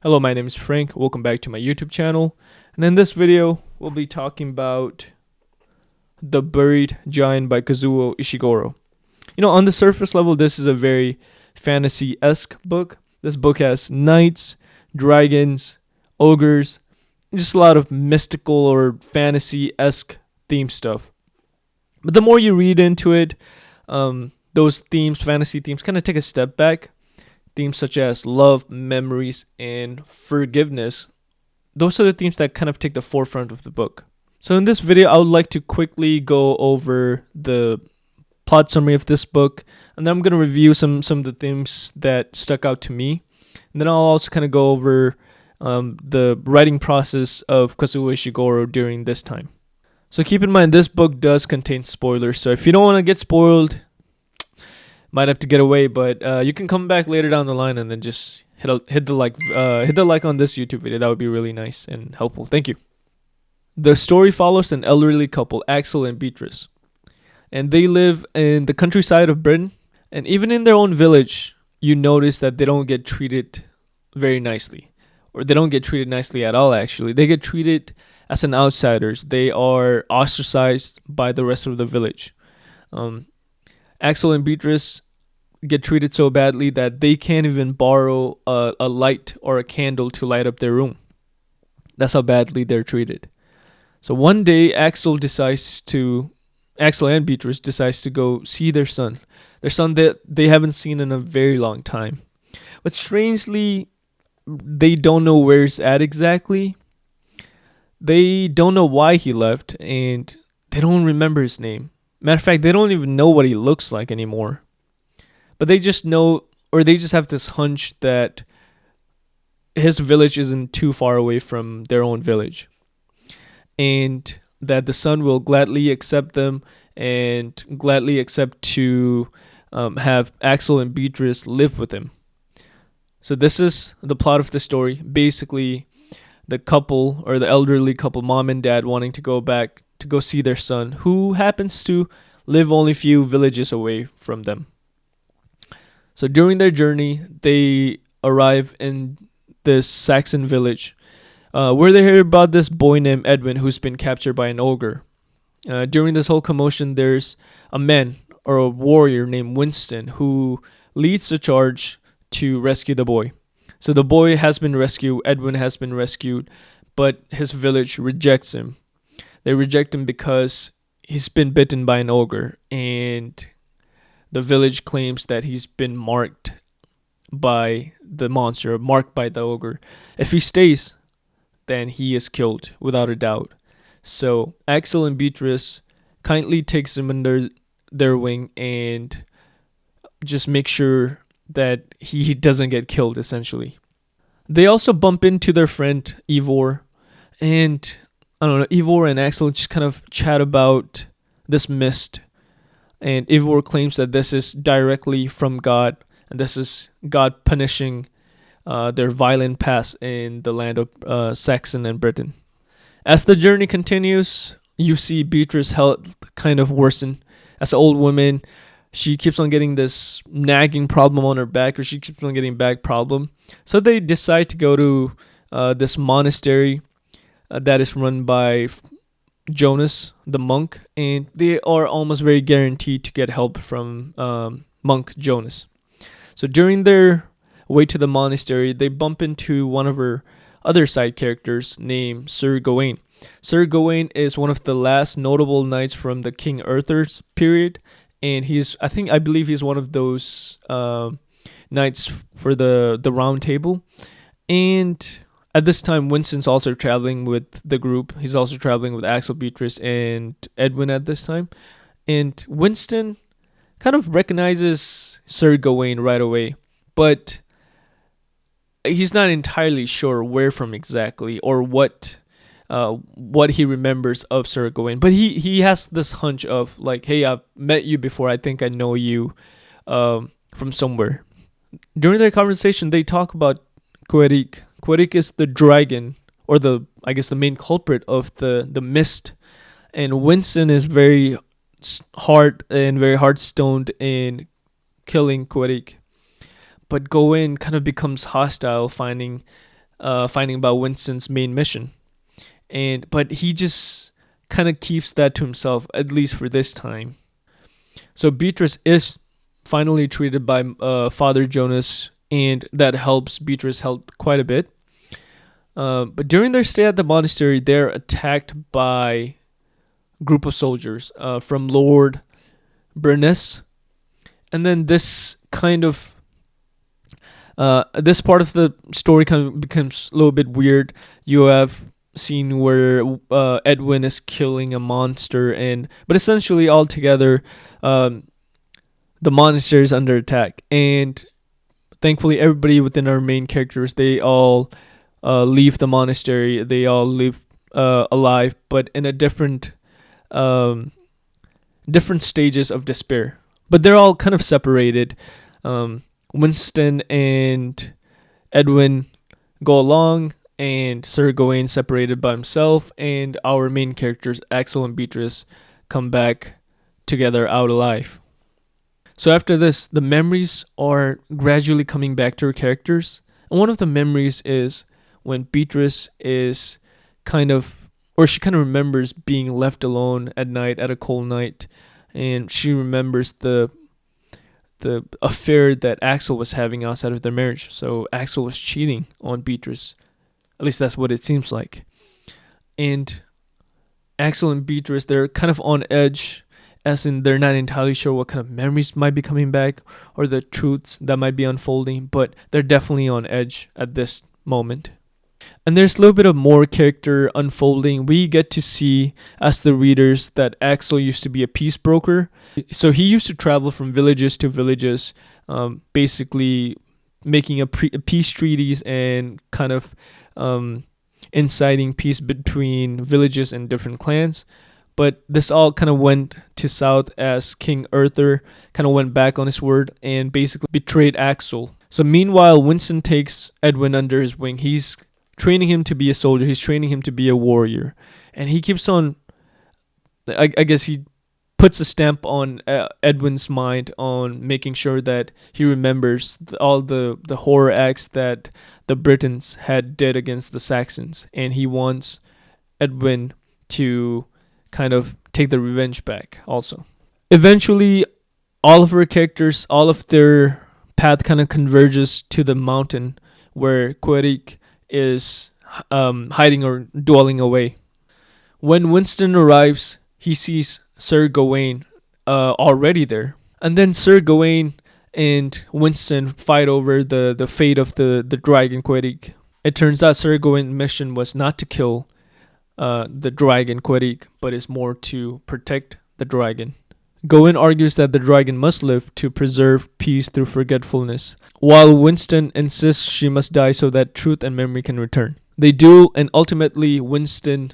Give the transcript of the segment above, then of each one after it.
Hello, my name is Frank. Welcome back to my YouTube channel. And in this video, we'll be talking about The Buried Giant by Kazuo Ishiguro. On the surface level, this is a very fantasy-esque book. This book has knights, dragons, ogres, just a lot of mystical or fantasy-esque theme stuff. But the more you read into it, those themes, fantasy themes, kind of take a step back. Themes such as love, memories, and forgiveness. Those are the themes that kind of take the forefront of the book. So in this video, I would like to quickly go over the plot summary of this book, and then I'm going to review some of the themes that stuck out to me. And then I'll also kind of go over the writing process of Kazuo Ishiguro during this time. So keep in mind, this book does contain spoilers, so if you don't want to get spoiled, might have to get away, but you can come back later down the line and then just hit the like on this YouTube video. That would be really nice and helpful. Thank you. The story follows an elderly couple, Axl and Beatrice, and they live in the countryside of Britain. And even in their own village, you notice that they don't get treated very nicely, or they don't get treated nicely at all. Actually, they get treated as an outsiders. They are ostracized by the rest of the village. Axl and Beatrice get treated so badly that they can't even borrow a light or a candle to light up their room. That's how badly they're treated. So one day, Axl and Beatrice decides to go see their son that they haven't seen in a very long time. But strangely, they don't know where he's at exactly. They don't know why he left, and they don't remember his name. Matter of fact, they don't even know what he looks like anymore. But they just know, or they just have this hunch that his village isn't too far away from their own village. And that the son will gladly accept them and gladly accept to have Axl and Beatrice live with him. So this is the plot of the story. Basically, the couple, or the elderly couple, mom and dad, wanting to go back to go see their son, who happens to live only a few villages away from them. So during their journey, they arrive in this Saxon village, where they hear about this boy named Edwin who's been captured by an ogre. During this whole commotion, there's a man or a warrior named Winston who leads the charge to rescue the boy. So the boy has been rescued, Edwin has been rescued, but his village rejects him. They reject him because he's been bitten by an ogre, and the village claims that he's been marked by the monster, marked by the ogre. If he stays, then he is killed without a doubt. So Axl and Beatrice kindly takes him under their wing and just make sure that he doesn't get killed, essentially. They also bump into their friend Ivor, and Ivor and Axl just kind of chat about this mist. And Ivor claims that this is directly from God, and this is God punishing their violent past in the land of Saxon and Britain. As the journey continues, you see Beatrice's health kind of worsen. As an old woman, she keeps on getting this nagging problem on her back, or she keeps on getting back problem. So they decide to go to this monastery that is run by Jonas, the monk, and they are almost very guaranteed to get help from monk Jonas. So during their way to the monastery, they bump into one of her other side characters named Sir Gawain. Sir Gawain is one of the last notable knights from the King Arthur's period, and I believe he's one of those knights for the Round Table. And at this time, Winston's also traveling with the group. He's also traveling with Axl, Beatrice, and Edwin at this time. And Winston kind of recognizes Sir Gawain right away, but he's not entirely sure where from exactly, or what he remembers of Sir Gawain. But he has this hunch of like, hey, I've met you before. I think I know you from somewhere. During their conversation, they talk about Queric. Queric is the dragon, or the main culprit of the mist. And Winston is very hard stoned in killing Queric. But Gawain kind of becomes hostile, finding finding about Winston's main mission. But he just kind of keeps that to himself, at least for this time. So Beatrice is finally treated by Father Jonas, and that helps Beatrice health quite a bit. But during their stay at the monastery, they're attacked by a group of soldiers from Lord Bernese. And then this part of the story kind of becomes a little bit weird. You have scene where Edwin is killing a monster, but essentially all together, the monastery is under attack, and thankfully everybody within our main characters, they all leave the monastery. They all live alive, but in a different stages of despair. But they're all kind of separated. Winston and Edwin go along, and Sir Gawain separated by himself, and our main characters, Axl and Beatrice, come back together out alive. So after this, the memories are gradually coming back to her characters. And one of the memories is when Beatrice is she kind of remembers being left alone at night, at a cold night, and she remembers the affair that Axl was having outside of their marriage. So Axl was cheating on Beatrice. At least that's what it seems like. And Axl and Beatrice, they're kind of on edge, as in they're not entirely sure what kind of memories might be coming back or the truths that might be unfolding, but they're definitely on edge at this moment. And there's a little bit of more character unfolding. We get to see, as the readers, that Axl used to be a peace broker. So he used to travel from villages to villages, basically making peace treaties and kind of inciting peace between villages and different clans. But this all kind of went to south as King Arthur kind of went back on his word and basically betrayed Axl. So meanwhile, Winston takes Edwin under his wing. He's training him to be a soldier. He's training him to be a warrior. And he keeps on, I guess he puts a stamp on Edwin's mind on making sure that he remembers all the horror acts that the Britons had did against the Saxons, and he wants Edwin to kind of take the revenge back also. Eventually, all of our characters, all of their path kind of converges to the mountain where Queric is hiding or dwelling away. When Winston arrives, he sees Sir Gawain already there. And then Sir Gawain and Winston fight over the fate of the dragon Queric. It turns out Sir Gawain's mission was not to kill the dragon Queric, but is more to protect the dragon. Gawain argues that the dragon must live to preserve peace through forgetfulness, while Winston insists she must die so that truth and memory can return. They do, and ultimately Winston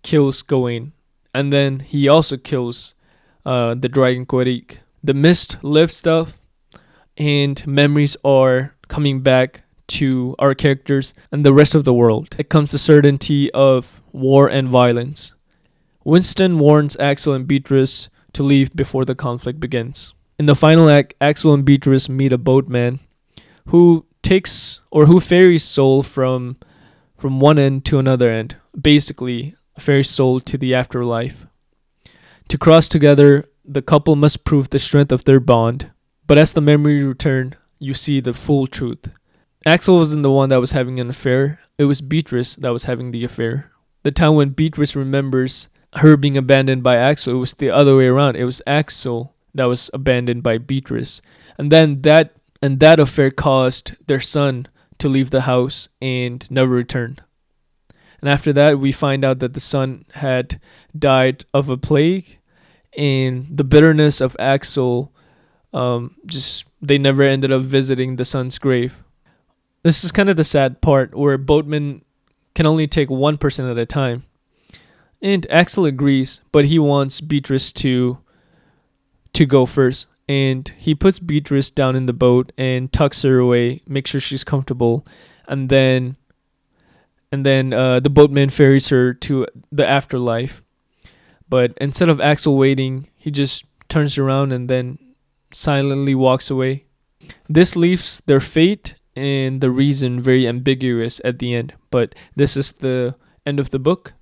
kills Gawain, and then he also kills the dragon Queric. The mist lifts up, and memories are coming back to our characters and the rest of the world. It comes the certainty of war and violence. Winston warns Axl and Beatrice to leave before the conflict begins. In the final act, Axl and Beatrice meet a boatman who ferries Soul from one end to another end, basically ferries Soul to the afterlife. To cross together, the couple must prove the strength of their bond, but as the memory return, you see the full truth. Axl wasn't the one that was having an affair, it was Beatrice that was having the affair. The time when Beatrice remembers her being abandoned by Axl, it was the other way around. It was Axl that was abandoned by Beatrice. And then that affair caused their son to leave the house and never return. And after that, we find out that the son had died of a plague, and the bitterness of Axl, they never ended up visiting the son's grave. This is kind of the sad part, where boatmen can only take one person at a time. And Axl agrees, but he wants Beatrice to go first. And he puts Beatrice down in the boat and tucks her away, makes sure she's comfortable, and then the boatman ferries her to the afterlife. But instead of Axl waiting, he just turns around and then silently walks away. This leaves their fate and the reason very ambiguous at the end. But this is the end of the book.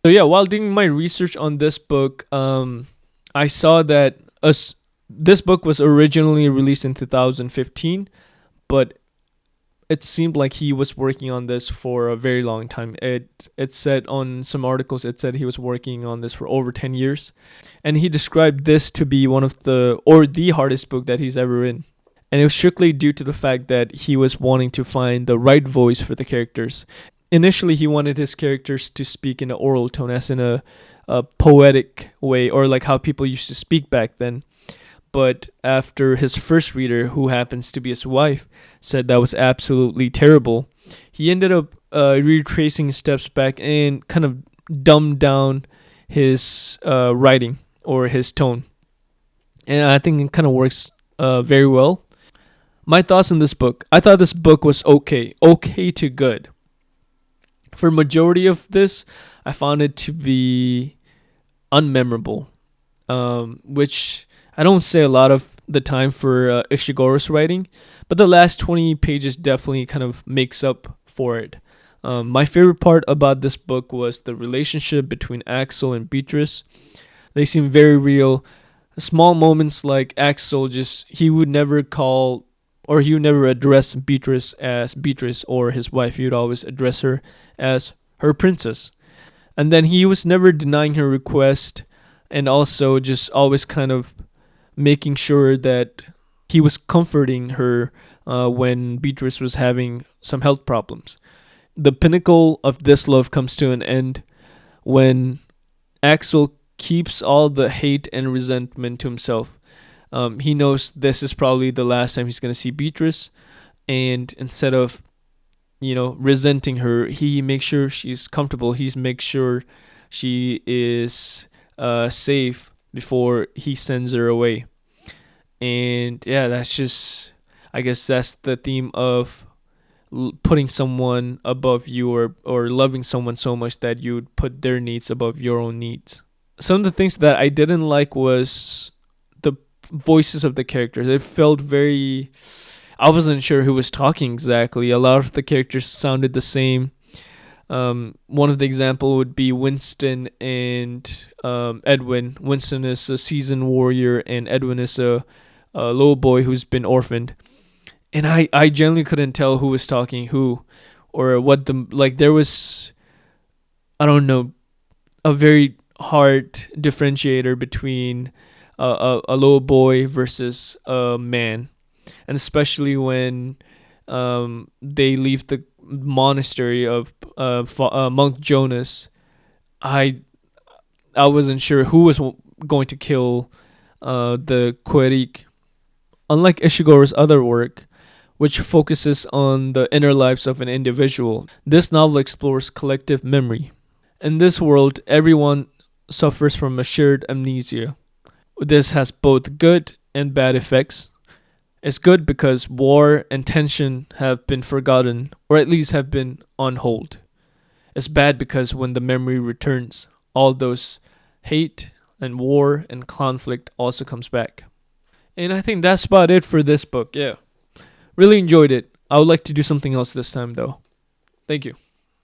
So yeah, while doing my research on this book, I saw that this book was originally released in 2015, but it seemed like he was working on this for a very long time. It said on some articles, it said he was working on this for over 10 years, and he described this to be one of the hardest book that he's ever written. And it was strictly due to the fact that he was wanting to find the right voice for the characters. Initially, he wanted his characters to speak in an oral tone, as in a poetic way, or like how people used to speak back then. But after his first reader, who happens to be his wife, said that was absolutely terrible, he ended up retracing his steps back and kind of dumbed down his writing or his tone. And I think it kind of works very well. My thoughts on this book. I thought this book was okay to good. For majority of this, I found it to be unmemorable, which I don't say a lot of the time for Ishiguro's writing, but the last 20 pages definitely kind of makes up for it. My favorite part about this book was the relationship between Axl and Beatrice. They seem very real. Small moments like Axl he would never call, or he would never address Beatrice as Beatrice or his wife. He would always address her as her princess. And then he was never denying her request, and also just always kind of making sure that he was comforting her when Beatrice was having some health problems. The pinnacle of this love comes to an end when Axl keeps all the hate and resentment to himself. He knows this is probably the last time he's going to see Beatrice, and instead of resenting her, he makes sure she's comfortable. He makes sure she is safe before he sends her away. And yeah, I guess that's the theme of putting someone above you, or loving someone so much that you would put their needs above your own needs. Some of the things that I didn't like was the voices of the characters. It felt very, I wasn't sure who was talking exactly. A lot of the characters sounded the same. One of the example would be Winston and Edwin. Winston is a seasoned warrior, and Edwin is a little boy who's been orphaned. And I generally couldn't tell who was talking who, or what there was, I don't know, a very hard differentiator between a little boy versus a man. And especially when they leave the monastery of Monk Jonas, I wasn't sure who was going to kill the Querik. Unlike Ishiguro's other work, which focuses on the inner lives of an individual, this novel explores collective memory. In this world, everyone suffers from a shared amnesia. This has both good and bad effects. It's good because war and tension have been forgotten, or at least have been on hold. It's bad because when the memory returns, all those hate and war and conflict also comes back. And I think that's about it for this book. Yeah. Really enjoyed it. I would like to do something else this time though. Thank you.